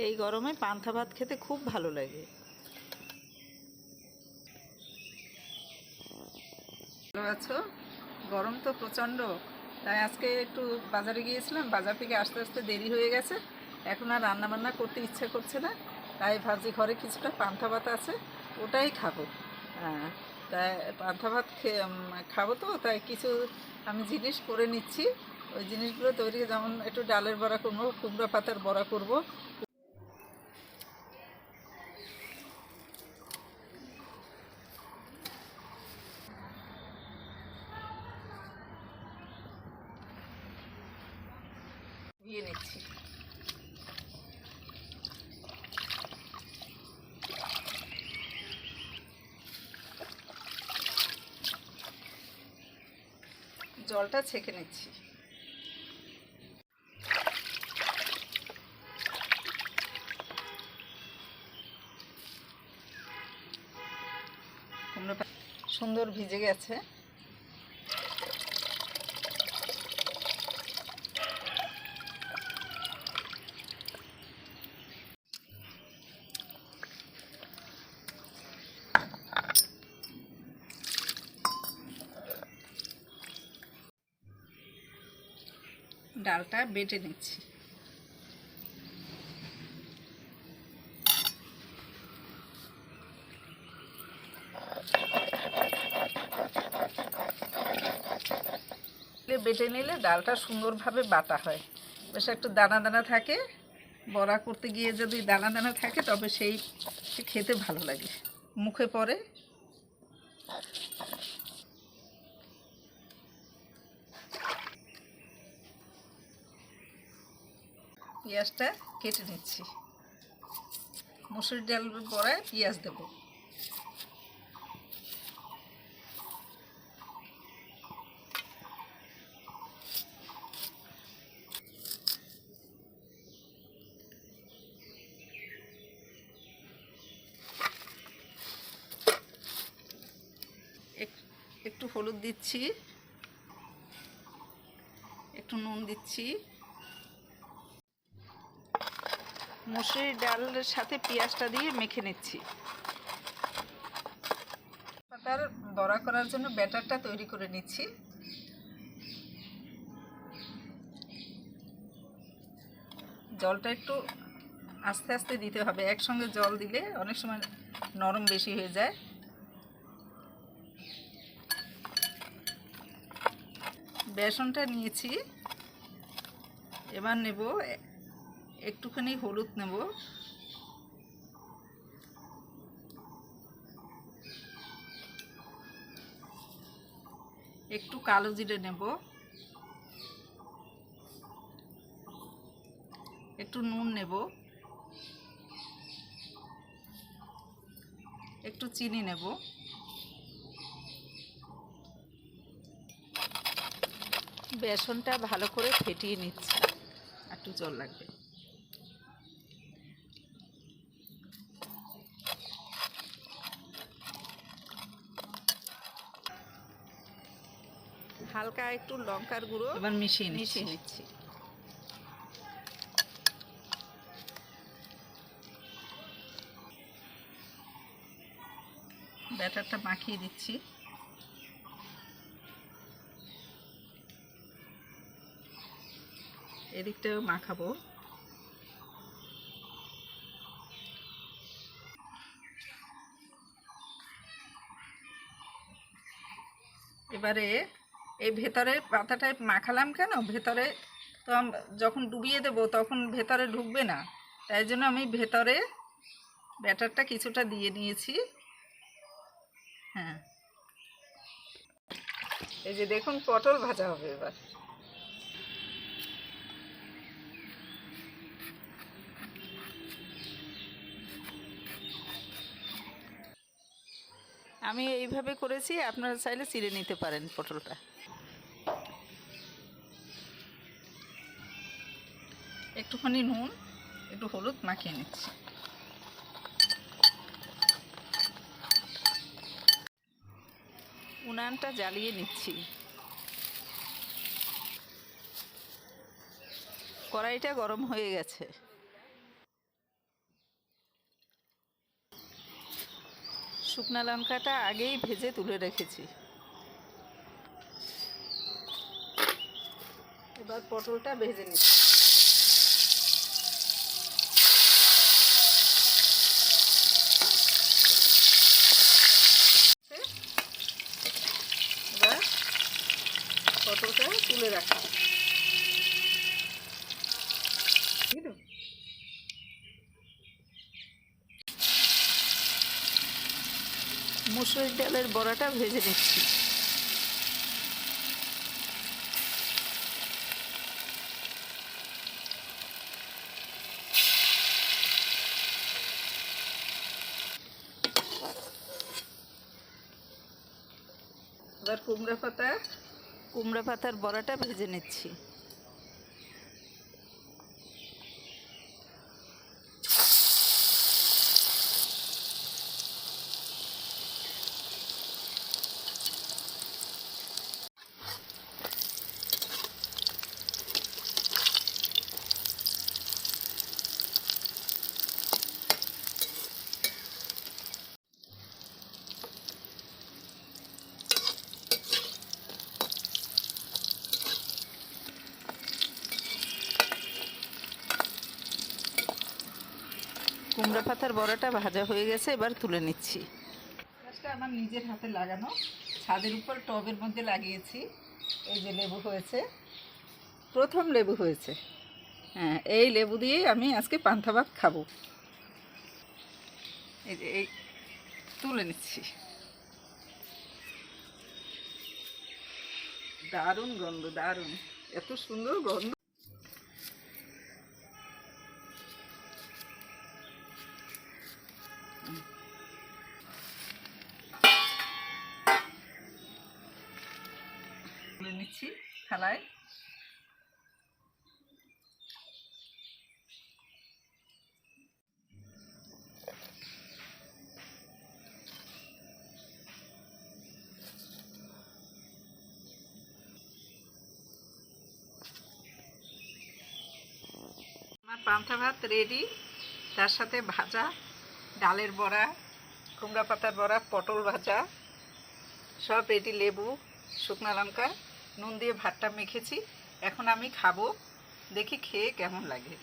এই গরমে পান্তা ভাত খেতে খুব ভালো লাগে। ভালো আছো? গরম তো প্রচণ্ড, তাই আজকে একটু বাজারে গিয়েছিলাম। বাজার থেকে আসতে আসতে দেরি হয়ে গেছে, এখন আর রান্না বান্না করতে ইচ্ছে করছে না। তাই ভাবছি ঘরে কিছুটা পান্তা ভাত আছে, ওটাই খাবো। হ্যাঁ, তাই পান্তা ভাত খাবো, তো তাই কিছু আমি জিনিস করে নিচ্ছি। ওই জিনিসগুলো তৈরি, যেমন একটু ডালের বড়া করবো, কুমড়ো পাতার বড়া করবো। ধুয়ে নিচ্ছি। জলটা ছেঁকে নিচ্ছি। কুমড়ো সুন্দর ভিজে গেছে। ডালটা বেটে নিচ্ছি। বেটে নিলে ডালটা সুন্দরভাবে বাটা হয়, বেশ একটু দানা দানা থাকে। বড়া করতে গিয়ে যদি দানা দানা থাকে তবে সেই খেতে ভালো লাগে, মুখে পড়ে। পেঁয়াজটা কেটে নিচ্ছি। মসুর ডাল বড়ায় পেঁয়াজ দেবো। একটু হলুদ দিচ্ছি, একটু নুন দিচ্ছি। মসুর ডালের সাথে পেঁয়াজটা দিয়ে মেখে নিচ্ছি। পাতার বড়া করার জন্য ব্যাটারটা তৈরি করে নিচ্ছি। জলটা একটু আস্তে আস্তে দিতে হবে, একসঙ্গে জল দিলে অনেক সময় নরম বেশি হয়ে যায়। বেসনটা নিয়েছি, এবার নেব একটুখানি হলুদ নেব, একটু কালো জিরে নেব, একটু নুন নেব, একটু চিনি নেব, বেসনটা ভালো করে ফেটিয়ে নিচ্ছি। একটু জল লাগবে। হালকা একটু লঙ্কার গুঁড়ো এবার মিশিয়ে নিচ্ছি। ব্যাটারটা মাখিয়ে দিচ্ছি। এদিকটাও মাখাবো। এবারে এই ভেতরে পাতাটায় মাখালাম কেন, ভেতরে তো যখন ডুবিয়ে দেব তখন ভেতরে ঢুকবে না, তাই জন্য আমি ভেতরে ব্যাটারটা কিছুটা দিয়ে নিয়েছি। হ্যাঁ, এই যে দেখুন পটল ভাজা হবে এবার। আমি এইভাবে করেছি, আপনারা চাইলে চিড়ে নিতে পারেন পটলটা। একটুখানি নুন, একটু হলুদ মাখিয়ে নিচ্ছি। উনানটা জ্বালিয়ে নিচ্ছি। কড়াইটা গরম হয়ে গেছে। শুকনা লঙ্কাটা আগেই ভেজে তুলে রেখেছি। এবার পটলটা ভেজে নিচ্ছি। এবার পটলটা তুলে রাখা। মুসুরির ডালের বড়াটা ভেজে নিচ্ছি। এবার কুমড়া পাতার বড়াটা ভেজে নিচ্ছি। কুমড়া পাতার বড়াটা ভাজা হয়ে গেছে, এবার তুলে নিচ্ছি। গাছটা আমার নিজের হাতে লাগানো, ছাদের উপর টবের মধ্যে লাগিয়েছি। এই যে লেবু হয়েছে, প্রথম লেবু হয়েছে। হ্যাঁ, এই লেবু দিয়েই আমি আজকে পান্তা ভাত খাবো। এই যে এই তুলে নিচ্ছি। দারুণ গন্ধ, দারুণ, এত সুন্দর গন্ধ। তুলে নিচ্ছি থালায়। আমার পান্তা ভাত রেডি। তার সাথে ভাজা ডালের বড়া, কুমড়া পাতার বড়া, পটল ভাজা সব রেডি। লেবু, শুকনো লঙ্কা, নুন দিয়ে ভাতটা মেখেছি। এখন আমি খাবো, দেখি খেয়ে কেমন লাগে।